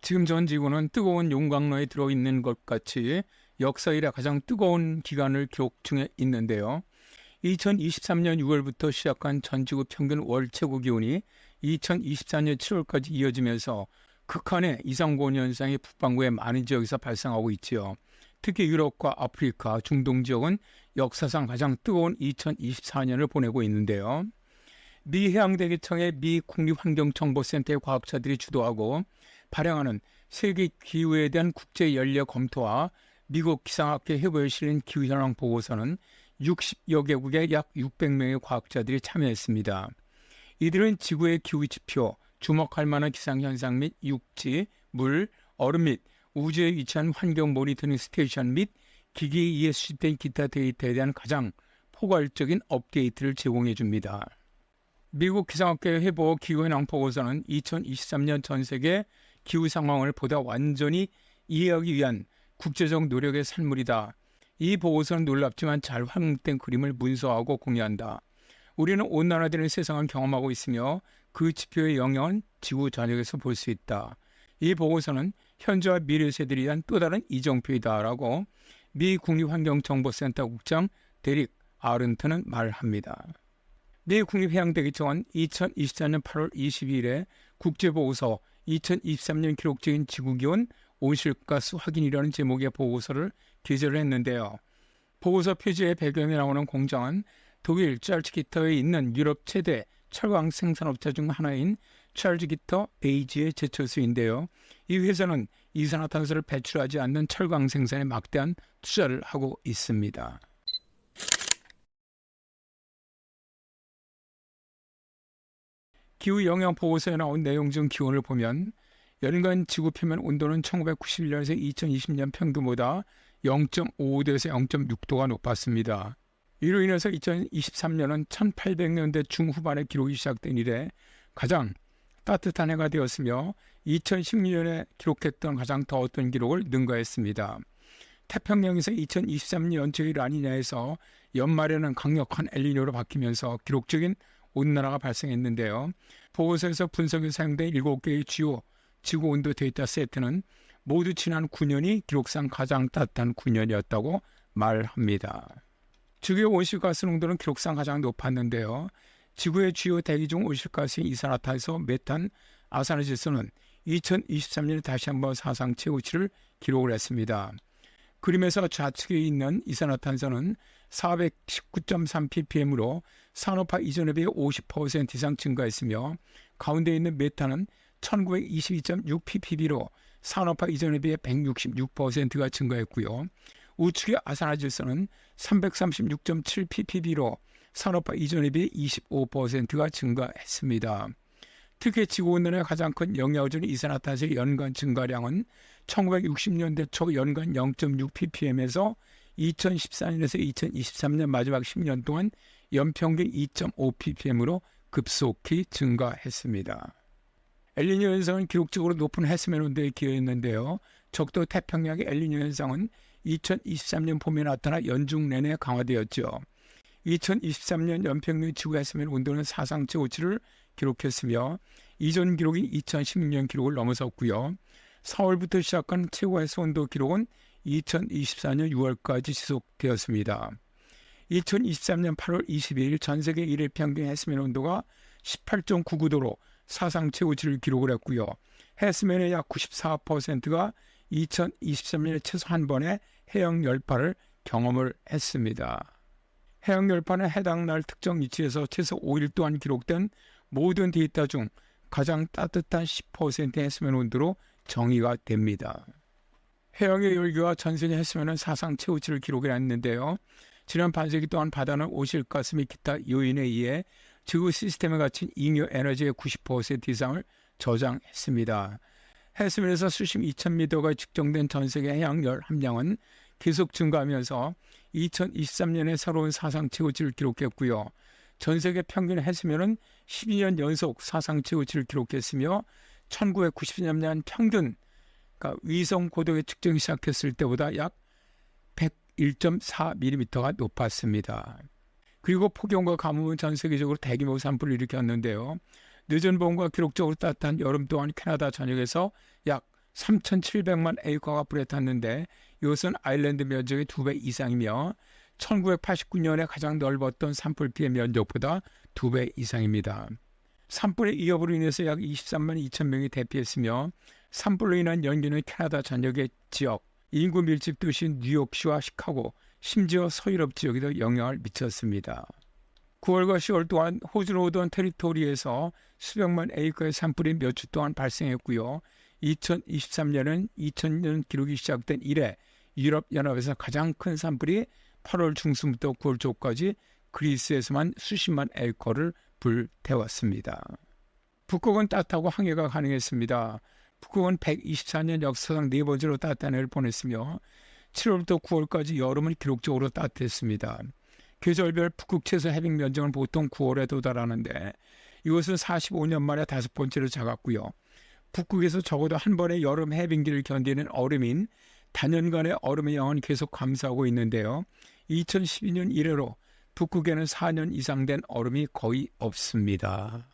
지금 전 지구는 뜨거운 용광로에 들어있는 것 같이 역사 이래 가장 뜨거운 기간을 기록 중에 있는데요. 2023년 6월부터 시작한 전 지구 평균 월 최고 기온이 2024년 7월까지 이어지면서 극한의 이상고온 현상이 북반구의 많은 지역에서 발생하고 있지요. 특히 유럽과 아프리카, 중동 지역은 역사상 가장 뜨거운 2024년을 보내고 있는데요. 미 해양대기청의 미 국립환경정보센터의 과학자들이 주도하고 발행하는 세계 기후에 대한 국제 연례 검토와 미국 기상학회 협의에 실린 기후현황 보고서는 60여 개국의 약 600명의 과학자들이 참여했습니다. 이들은 지구의 기후 지표, 주목할 만한 기상현상 및 육지, 물, 얼음 및 우주에 위치한 환경 모니터링 스테이션 및 기기에 의해 수집된 기타 데이터에 대한 가장 포괄적인 업데이트를 제공해 줍니다. 미국 기상학회 회보 기후현황 보고서는 2023년 전 세계 기후 상황을 보다 완전히 이해하기 위한 국제적 노력의 산물이다. 이 보고서는 놀랍지만 잘 활용된 그림을 문서하고 공유한다. 우리는 온난화되는 세상을 경험하고 있으며 그 지표의 영향은 지구 전역에서 볼 수 있다. 이 보고서는 현재와 미래 세대를 위한 또 다른 이정표이다라고 미 국립환경정보센터 국장 데릭 아른트는 말합니다. 미 국립해양대기청은 2024년 8월 22일에 국제보고서 2023년 기록적인 지구기온 온실가스 확인이라는 제목의 보고서를 게재를 했는데요. 보고서 표지의 배경에 나오는 공장은 독일 찰즈기터에 있는 유럽 최대 철강 생산업체 중 하나인 찰즈기터 AG의 제철소인데요. 이 회사는 이산화탄소를 배출하지 않는 철강 생산에 막대한 투자를 하고 있습니다. 기후 영향 보고서에 나온 내용 중 기온을 보면 연간 지구 표면 온도는 1991년에서 2020년 평균보다 0.55도에서 0.6도가 높았습니다. 이로 인해서 2023년은 1800년대 중후반에 기록이 시작된 이래 가장 따뜻한 해가 되었으며 2016년에 기록했던 가장 더웠던 기록을 능가했습니다. 태평양에서 2023년 연초의 라니냐에서 연말에는 강력한 엘니뇨로 바뀌면서 기록적인 온난화가 발생했는데요. 보고서에서 분석에 사용된 7개의 주요 지구 온도 데이터 세트는 모두 지난 9년이 기록상 가장 따뜻한 9년이었다고 말합니다. 지구의 온실가스 농도는 기록상 가장 높았는데요. 지구의 주요 대기 중 온실가스인 이산화탄소, 메탄, 아산화질소는 2023년에 다시 한번 사상 최고치를 기록을 했습니다. 그림에서 좌측에 있는 이산화탄소는 419.3ppm으로 산업화 이전에 비해 50% 이상 증가했으며 가운데 있는 메탄은 1922.6ppb로 산업화 이전에 비해 166%가 증가했고요. 우측의 아산화질소는 336.7ppb로 산업화 이전에 비해 25%가 증가했습니다. 특히 지구온난화의 가장 큰 영향을 이산화탄소의 연간 증가량은 1960년대 초 연간 0.6ppm에서 2014년에서 2023년 마지막 10년 동안 연평균 2.5ppm으로 급속히 증가했습니다. 엘니뇨 현상은 기록적으로 높은 해수면 온도에 기여했는데요. 적도 태평양의 엘니뇨 현상은 2023년 봄에 나타나 연중 내내 강화되었죠. 2023년 연평균 지구 해수면 온도는 사상 최고치를 기록했으며 이전 기록인 2016년 기록을 넘어섰고요. 4월부터 시작한 최고 해수 온도 기록은 2024년 6월까지 지속되었습니다. 2023년 8월 22일 전 세계 일일 평균 해수면 온도가 18.99도로 사상 최고치를 기록을 했고요. 해수면의 약 94%가 2023년에 최소 한 번의 해양 열파를 경험을 했습니다. 해양 열파는 해당 날 특정 위치에서 최소 5일 동안 기록된 모든 데이터 중 가장 따뜻한 10%의 해수면 온도로 정의가 됩니다. 해양의 열기와 전 세계 해수면은 사상 최고치를 기록했는데요. 지난 반세기 동안 바다는 오실가스 및 기타 요인에 의해 지구 시스템에 갇힌 잉여 에너지의 90% 이상을 저장했습니다. 해수면에서 수심 2000m가 측정된 전 세계 해양열 함량은 계속 증가하면서 2023년에 새로운 사상 최고치를 기록했고요. 전 세계 평균 해수면은 12년 연속 사상 최고치를 기록했으며 1990년 평균 그러니까 위성 고도에 측정이 시작했을 때보다 약 101.4mm가 높았습니다. 그리고 폭염과 가뭄은 전 세계적으로 대규모 산불을 일으켰는데요. 늦은 봄과 기록적으로 따뜻한 여름 동안 캐나다 전역에서 약 3,700만 에이커가 불에 탔는데 이것은 아일랜드 면적의 2배 이상이며 1989년에 가장 넓었던 산불 피해 면적보다 2배 이상입니다. 산불의 위협으로 인해서 약 23만 2천 명이 대피했으며 산불로 인한 연기는 캐나다 전역의 지역, 인구 밀집 도시 뉴욕시와 시카고, 심지어 서유럽 지역에도 영향을 미쳤습니다. 9월과 10월 동안 호주 노던 테리토리에서 수백만 에이커의 산불이 몇 주 동안 발생했고요. 2023년은 2000년 기록이 시작된 이래 유럽연합에서 가장 큰 산불이 8월 중순부터 9월 초까지 그리스에서만 수십만 에이커를 불태웠습니다. 북극은 따뜻하고 항해가 가능했습니다. 북극은 124년 역사상 네 번째로 따뜻한 해를 보냈으며 7월부터 9월까지 여름은 기록적으로 따뜻했습니다. 계절별 북극 최소 해빙 면적은 보통 9월에 도달하는데 이것은 45년 만에 5번째로 작았고요. 북극에서 적어도 한 번의 여름 해빙기를 견디는 얼음인 단연간의 얼음의 양은 계속 감소하고 있는데요. 2012년 이래로 북극에는 4년 이상 된 얼음이 거의 없습니다.